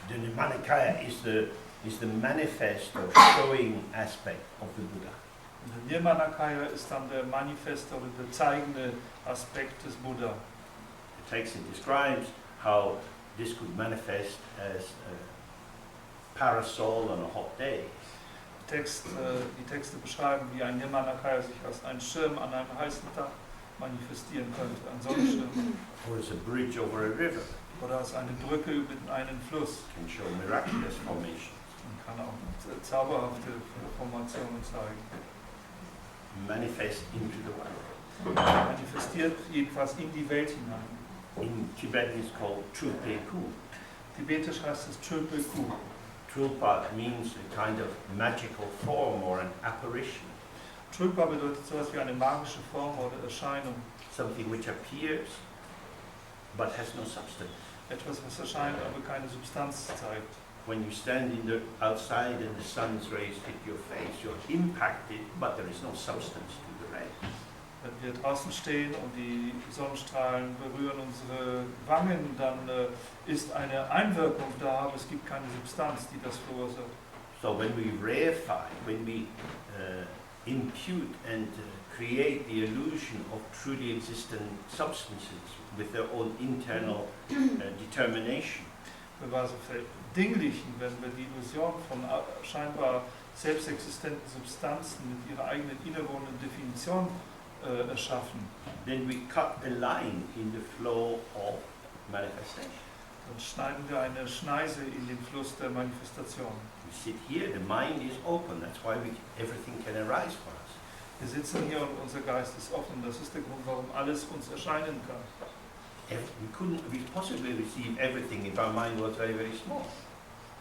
the Nirmanakaya is the manifest or showing aspect of the Buddha. Und der Nirmanakaya ist dann der manifeste oder der zeigende Aspekt des Buddha. The text describes how this could manifest as a parasol on a hot day. Die Texte beschreiben, wie ein Nirmanakaya sich als ein Schirm an einem heißen Tag manifestieren könnte, ein Sonnenschirm. Or as a bridge over a river. Oder als eine Brücke über einen Fluss. Can show miraculous formation. Man kann auch zauberhafte Formationen zeigen. Manifest into the world. Manifestiert jedenfalls in die Welt hinein. In Tibetan it's called Trulpeku. Tibetisch heißt es Trulpeku. Trulpa means a kind of magical form or an apparition. Trulpa bedeutet so etwas wie eine magische Form oder Erscheinung. Something which appears but has no substance. Etwas, was erscheint, aber keine Substanz zeigt. When you stand outside and the sun's rays hit your face, you're impacted, but there is no substance to the ray. Wenn wir draußen stehen und die Sonnenstrahlen berühren unsere Wangen, dann ist eine Einwirkung da, aber es gibt keine Substanz, die das verursacht. So when we reify, when we impute and create the illusion of truly existent substances with their own internal determination. Wir waren so verdinglichen, wenn wir die Illusion von scheinbar selbstexistenten Substanzen mit ihrer eigenen innewohnenden Definition erschaffen. Then we cut a line in the flow of manifestation. Dann schneiden wir eine Schneise in den Fluss der Manifestation. We sit here, the mind is open, that's why everything can arise for us. Wir sitzen hier und unser Geist ist offen. Das ist der Grund, warum alles uns erscheinen kann. We couldn't possibly receive everything if our mind was very, very small.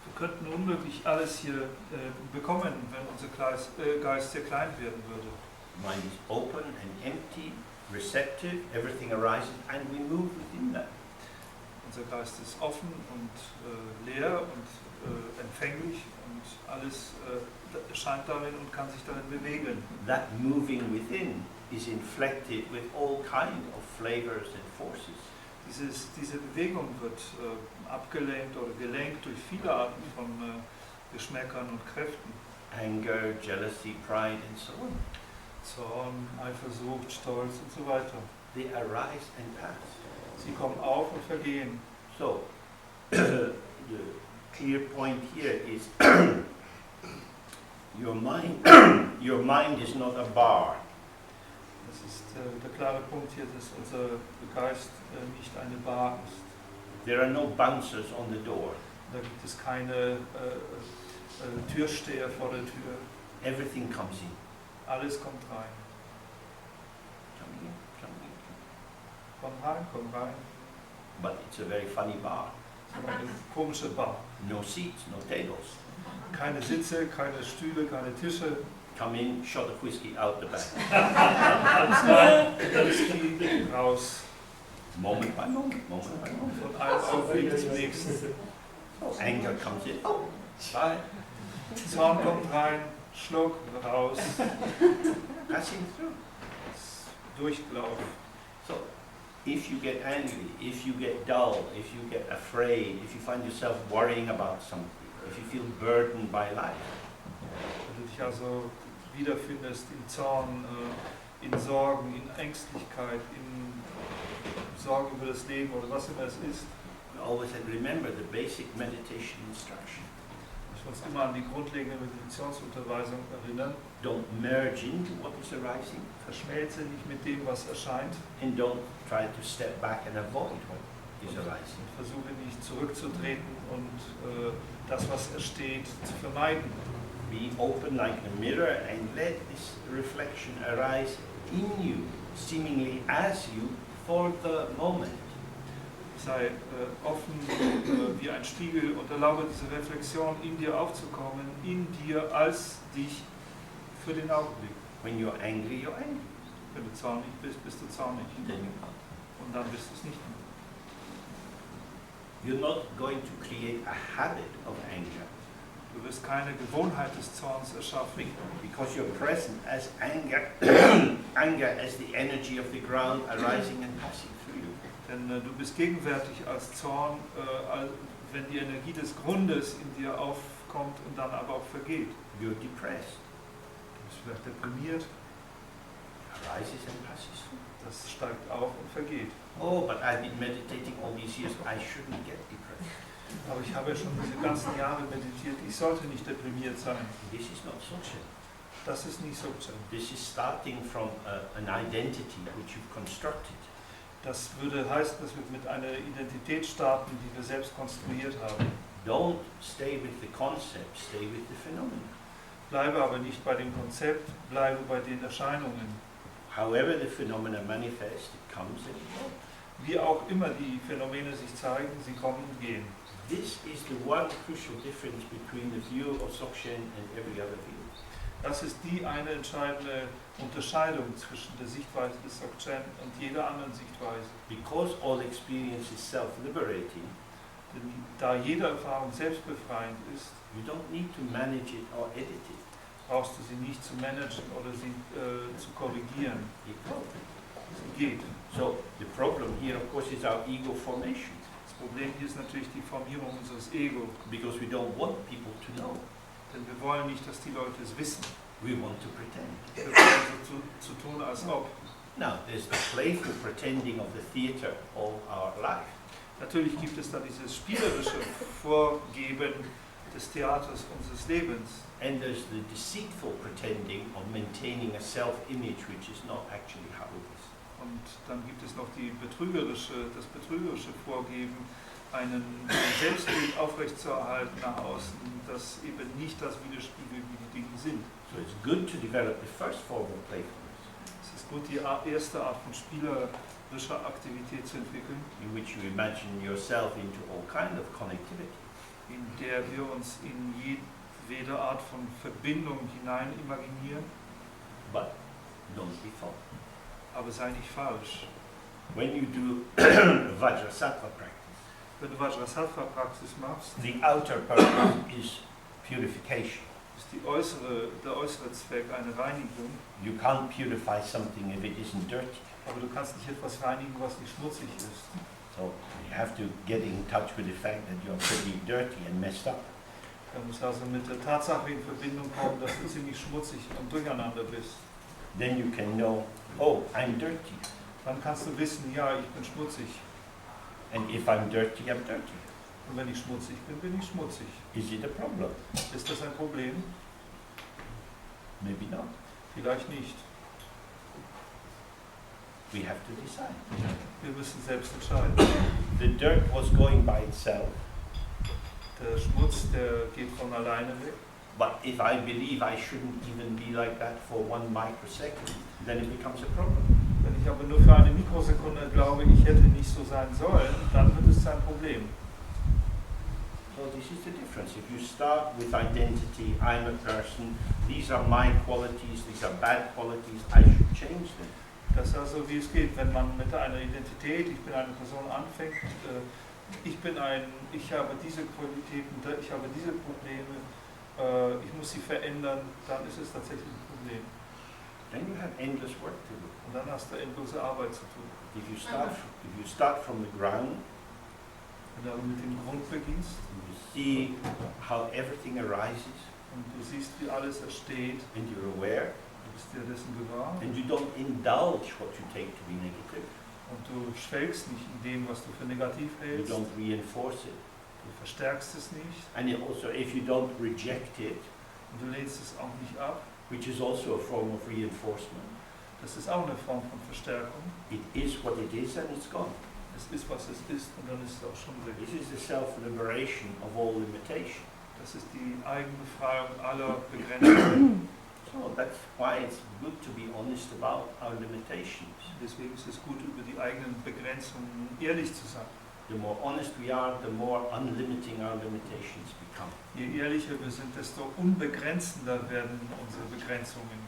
Wir könnten unmöglich alles hier bekommen, wenn unser Geist sehr klein werden würde. Mind is open and empty, receptive, everything arises and we move within that. Unser Geist ist offen und leer und empfänglich und alles erscheint darin und kann sich darin bewegen. That moving within is inflected with all kind of flavors and forces. Diese Bewegung wird abgelenkt oder gelenkt durch viele Arten von Geschmäckern und Kräften. Anger, jealousy, pride and so on. Zorn, Eifersucht, Stolz und so weiter. They arise and pass. Sie kommen auf und vergehen. So, the clear point here is your mind is not a bar. Das ist der klare Punkt hier, dass unser Geist nicht eine Bar ist. There are no bouncers on the door. Da gibt es keine Türsteher vor der Tür. Everything comes in. Alles kommt rein. Come in, come in. Komm rein. But it's a very funny bar. Das ist eine komische Bar. No seats, no tables. Keine Sitze, keine Stühle, keine Tische. Come in, shot of whiskey out the back. Alles rein, Whisky raus. Moment by moment, moment by moment. Von einem Augenblick zum nächsten. Anger comes in. Oh, bye. Zorn kommt rein, Schluck raus. Passing through. Durchlauf. So, if you get angry, if you get dull, if you get afraid, if you find yourself worrying about something, if you feel burdened by life, Wenn du dich also wiederfindest in Zorn, in Sorgen, in Ängstlichkeit, in Sorgen über das Leben oder was immer es ist, we always have to remember the basic meditation instruction. müssen wir uns immer an die grundlegende Meditationsunterweisung erinnern. Don't merge into what is arising, Verschmelze nicht mit dem, was erscheint, and don't try to step back and avoid what is arising. und versuche nicht zurückzutreten und das, was entsteht, zu vermeiden. Be open like a mirror and let this reflection arise in you, seemingly as you, for the moment. Sei offen wie ein Spiegel und erlaube diese Reflexion in dir aufzukommen, in dir als dich für den Augenblick. When you're angry, you're angry. Wenn du zornig bist, bist du zornig. Then you come. Und dann bist du es nicht mehr. You're not going to create a habit of anger Du wirst keine Gewohnheit des Zorns erschaffen, because you're present as anger, anger as the energy of the ground arising and passing through you. denn du bist gegenwärtig als Zorn, wenn die Energie des Grundes in dir aufkommt und dann aber auch vergeht. You're depressed, Du bist vielleicht deprimiert, arises and passes through. das steigt auf und vergeht. Oh, but I've been meditating all these years, I shouldn't get depressed. Aber ich habe ja schon diese ganzen Jahre meditiert, ich sollte nicht deprimiert sein. This is not social. Das ist nicht so. This is starting from an identity which you've constructed. Das würde heißen, dass wir mit einer Identität starten, die wir selbst konstruiert haben. Don't stay with the concept, stay with the phenomena. Bleibe aber nicht bei dem Konzept, bleibe bei den Erscheinungen. However the phenomena manifest, it comes and it goes. Wie auch immer die Phänomene sich zeigen, sie kommen und gehen. This is the one crucial difference between the view of Dzogchen and every other view. Das ist die eine entscheidende Unterscheidung zwischen der Sichtweise des Dzogchen und jeder anderen Sichtweise. Because all experience is self-liberating, Denn da jede Erfahrung selbstbefreiend ist, you don't need to manage it or edit it. brauchst du sie nicht zu managen oder sie zu korrigieren. It goes. Sie geht. So the problem here, of course, is our ego formation. Das Problem hier ist natürlich die Formierung unseres Ego. Because we don't want people to know. Denn wir wollen nicht, dass die Leute es wissen. We want to pretend. Wir wollen so zu tun, als ob. Now, there's the playful pretending of the theatre all our life. Natürlich gibt es da dieses spielerische Vorgeben des Theaters unseres Lebens. And there's the deceitful pretending of maintaining a self-image which is not actually how it is. Und dann gibt es noch das betrügerische Vorgeben, einen Selbstbild aufrechtzuerhalten nach außen, das eben nicht das widerspiegelt, wie die Dinge sind. So it's good to develop the first form of playfulness, Es ist gut, die erste Art von spielerischer Aktivität zu entwickeln, in which you imagine yourself into all kind of connectivity. in der wir uns in jede Art von Verbindung hinein imaginieren, But don't be false. aber sei nicht falsch. When you do Vajrasattva practice, Wenn du Vajrasattva-Praxis machst, the outer purpose is purification. ist der äußere Zweck eine Reinigung, You can't purify something if it isn't dirty. aber du kannst nicht etwas reinigen, was nicht schmutzig ist. So you have to get in touch with the fact that you're pretty dirty and messed up. Du musst also mit der Tatsache in Verbindung kommen, dass du ziemlich schmutzig und durcheinander bist. Then you can know, oh, I'm dirty. Dann kannst du wissen, ja, ich bin schmutzig. And if I'm dirty, I'm dirty. Und wenn ich schmutzig bin, bin ich schmutzig. Is it a problem? Ist das ein Problem? Maybe not. Vielleicht nicht. We have to decide. Wir müssen selbst entscheiden. The dirt was going by itself, Der Schmutz, der geht von alleine weg. but if I believe I shouldn't even be like that for 1 microsecond, then it becomes a problem. Wenn ich aber nur für eine Mikrosekunde glaube, ich hätte nicht so sein sollen, dann wird es ein Problem. So this is the difference. If you start with identity, I'm a person, these are my qualities, these are bad qualities, I should change them. Das ist also, wie es geht, wenn man mit einer Identität, ich bin eine Person anfängt, ich habe diese Qualitäten, ich habe diese Probleme, ich muss sie verändern, dann ist es tatsächlich ein Problem. Then you have endless work to do. Und dann hast du endlose Arbeit zu tun. If you start from the ground, Wenn du mit dem Grund beginnst you see how everything arises, und du siehst, wie alles entsteht, and you're aware, du bist dir dessen gewahr and you don't indulge what you take to be negative, und du schwelgst nicht in dem, was du für negativ you hältst, don't reinforce it, du verstärkst es nicht and also if you don't reject it, und du lehnst es auch nicht ab. which is also a form of reinforcement, Das ist auch eine Form von Verstärkung. it is what it is and it's gone. Es ist, was es ist und dann ist es auch schon weg. This is the self-liberation of all limitation. Das ist die Eigenbefreiung aller Begrenzungen. So that's why it's good to be honest about our limitations. Deswegen ist es gut, über die eigenen Begrenzungen ehrlich zu sein. The more honest we are, the more unlimiting our limitations become. Je ehrlicher wir sind, desto unbegrenzender werden unsere Begrenzungen.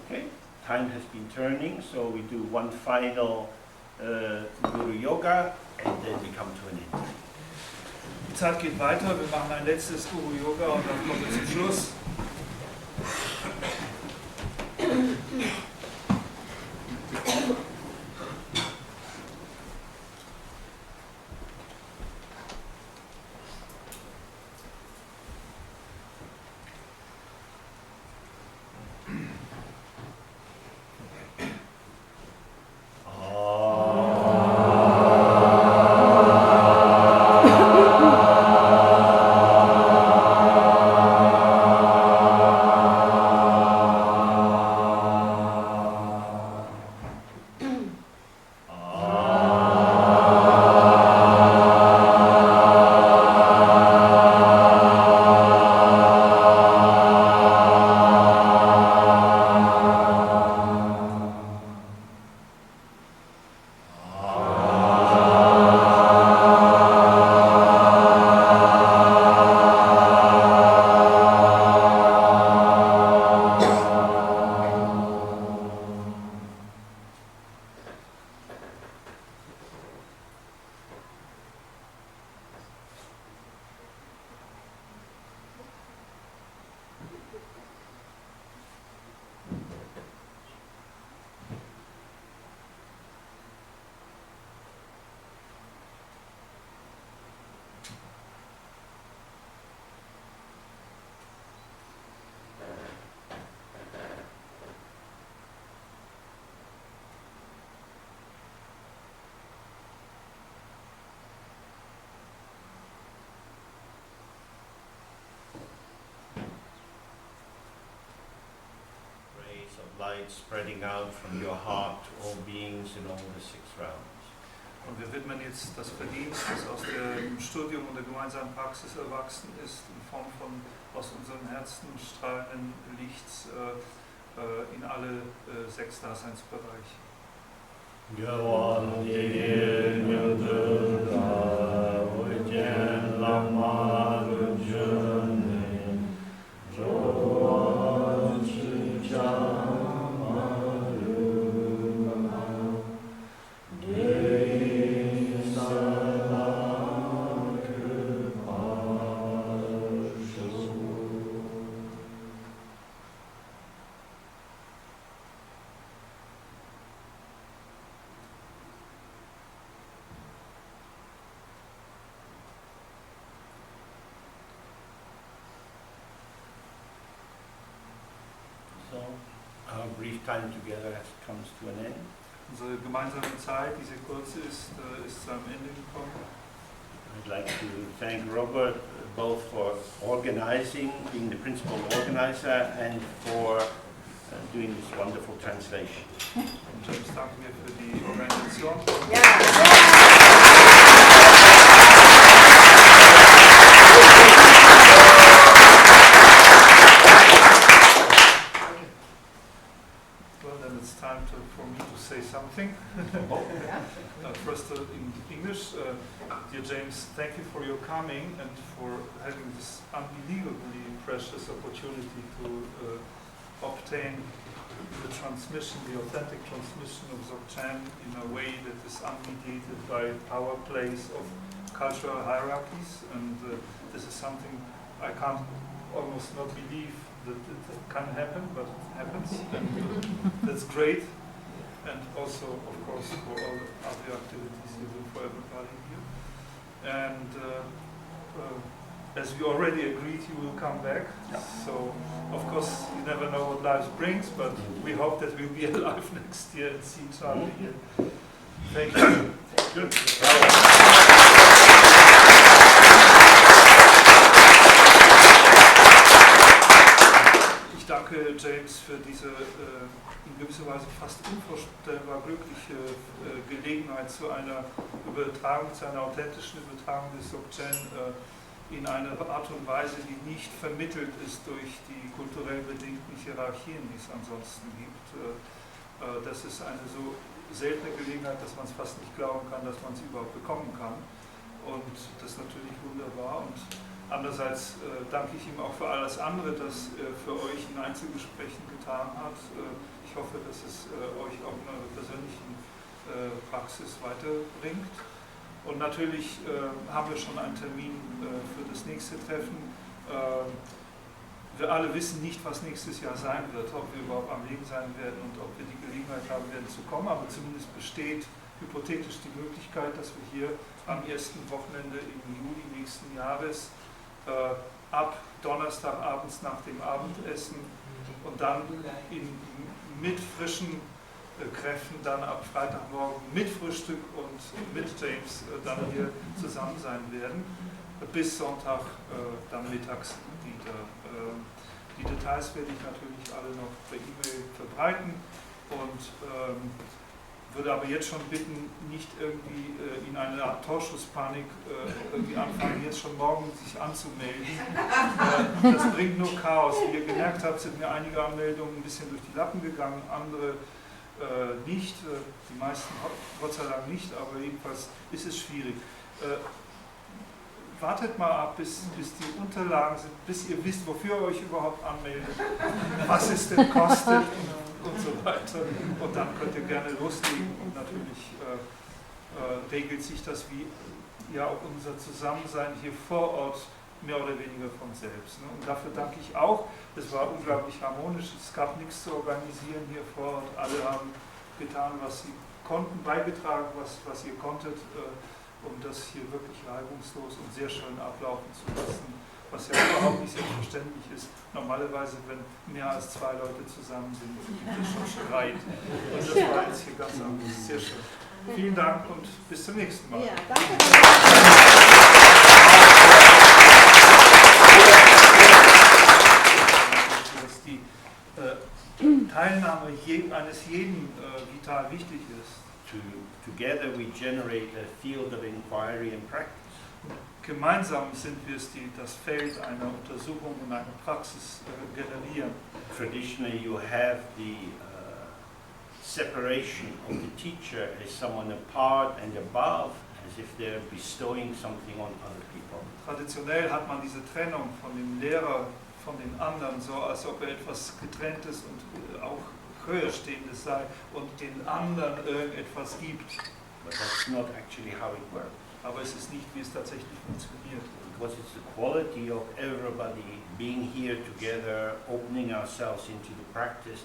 Okay, time has been turning, so we do one final Guru Yoga and then we come to an end. Die Zeit geht weiter, wir machen ein letztes Guru Yoga und dann kommen wir zum Schluss. light spreading out from your heart to all beings in all the 6 realms. Und wir widmen jetzt das Verdienst, das aus dem Studium und der gemeinsamen Praxis erwachsen ist, in Form von aus unseren Herzen strahlenden Lichts in alle 6 Daseinsbereiche. So, our brief time together comes to an end. Unsere gemeinsame Zeit, die sehr kurz ist, ist zu einem Ende gekommen. I'd like to thank Robert both for organizing, being the principal organizer, and for doing this wonderful translation. Und James danken wir für die Organisation. Well, then it's time for me to say something. First in English. Dear James, thank you for your coming and for having this unbelievably precious opportunity to obtain the transmission, the authentic transmission of Dzogchen in a way that is unmediated by power plays of cultural hierarchies. And this is something I can't almost not believe that it can happen, but it happens. And that's great. And also, of course, for all the other activities you do for everybody here. And as we already agreed, you will come back. Yeah. So, of course, you never know what life brings, but we hope that we'll be alive next year and see each other here. Thank you. Good. Ich danke James für diese in gewisser Weise fast unvorstellbar glückliche Gelegenheit zu einer Übertragung, zu einer authentischen Übertragung des Dzogchen in einer Art und Weise, die nicht vermittelt ist durch die kulturell bedingten Hierarchien, die es ansonsten gibt. Das ist eine so seltene Gelegenheit, dass man es fast nicht glauben kann, dass man sie überhaupt bekommen kann. Und das ist natürlich wunderbar. Und andererseits danke ich ihm auch für alles andere, das er für euch in Einzelgesprächen getan hat. Ich hoffe, dass es euch auch in eurer persönlichen Praxis weiterbringt. Und natürlich haben wir schon einen Termin für das nächste Treffen. Wir alle wissen nicht, was nächstes Jahr sein wird, ob wir überhaupt am Leben sein werden und ob wir die Gelegenheit haben werden zu kommen. Aber zumindest besteht hypothetisch die Möglichkeit, dass wir hier am ersten Wochenende im Juli nächsten Jahres ab Donnerstag abends nach dem Abendessen und dann mit frischen Kräften dann ab Freitagmorgen mit Frühstück und mit James dann hier zusammen sein werden, bis Sonntag dann mittags wieder. Die Details werde ich natürlich alle noch per E-Mail verbreiten und würde aber jetzt schon bitten, nicht irgendwie in eine Art Torschusspanik irgendwie anfangen, jetzt schon morgen sich anzumelden. Das bringt nur Chaos. Wie ihr gemerkt habt, sind mir einige Anmeldungen ein bisschen durch die Lappen gegangen, andere nicht, die meisten Gott sei Dank nicht, aber jedenfalls ist es schwierig. Wartet mal ab, bis die Unterlagen sind, bis ihr wisst, wofür ihr euch überhaupt anmeldet, was es denn kostet und so weiter. Und dann könnt ihr gerne loslegen und natürlich regelt sich das wie ja auch unser Zusammensein hier vor Ort mehr oder weniger von selbst. Ne? Und dafür danke ich auch. Es war unglaublich harmonisch. Es gab nichts zu organisieren hier vor Ort. Alle haben getan, was sie konnten, beigetragen, was ihr konntet, um das hier wirklich reibungslos und sehr schön ablaufen zu lassen. Was ja überhaupt nicht selbstverständlich ist. Normalerweise, wenn mehr als 2 Leute zusammen sind, gibt es schon Streit. Und das war jetzt hier ganz anders. Sehr schön. Vielen Dank und bis zum nächsten Mal. Ja, danke. Dass die Teilnahme eines jeden vital wichtig ist. Together we generate a field of inquiry and practice. Gemeinsam sind wir es, die das Feld einer Untersuchung und einer Praxis generieren. Traditionally you have the separation of the teacher as someone apart and above, as if they're bestowing something on other people. Traditionell hat man diese Trennung von dem Lehrer von den anderen, so als ob er etwas Getrenntes und auch Höherstehendes sei und den anderen irgendetwas gibt. But that's not actually how it works. Aber es ist nicht, wie es tatsächlich funktioniert. Because it's the quality of everybody being here together, opening ourselves into the practice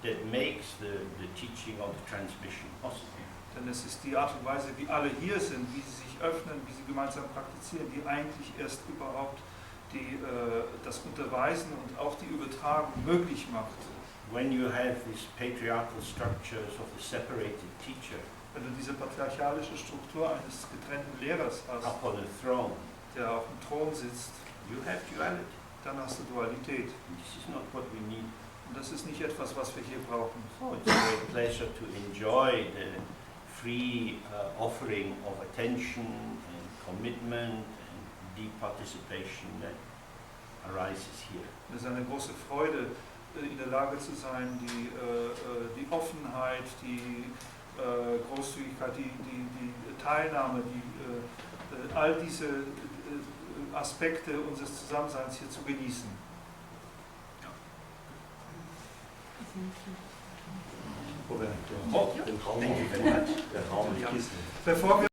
that makes the teaching or the transmission possible. Denn es ist die Art und Weise, wie alle hier sind, wie sie sich öffnen, wie sie gemeinsam praktizieren, die eigentlich erst überhaupt das Unterweisen und auch die Übertragung möglich macht. When you have these patriarchal structures of the separated teacher Wenn du diese patriarchalische Struktur eines getrennten Lehrers hast, up on a throne, der auf dem Thron sitzt, you have duality. dann hast du Dualität. And this is not what we need. Und das ist nicht etwas, was wir hier brauchen. So it's a great pleasure to enjoy the free offering of attention and commitment and deep participation that arises here. Es ist eine große Freude, in der Lage zu sein, die Offenheit, die Großzügigkeit, die Teilnahme, all diese Aspekte unseres Zusammenseins hier zu genießen. Oh, thank you very much. Bevor wir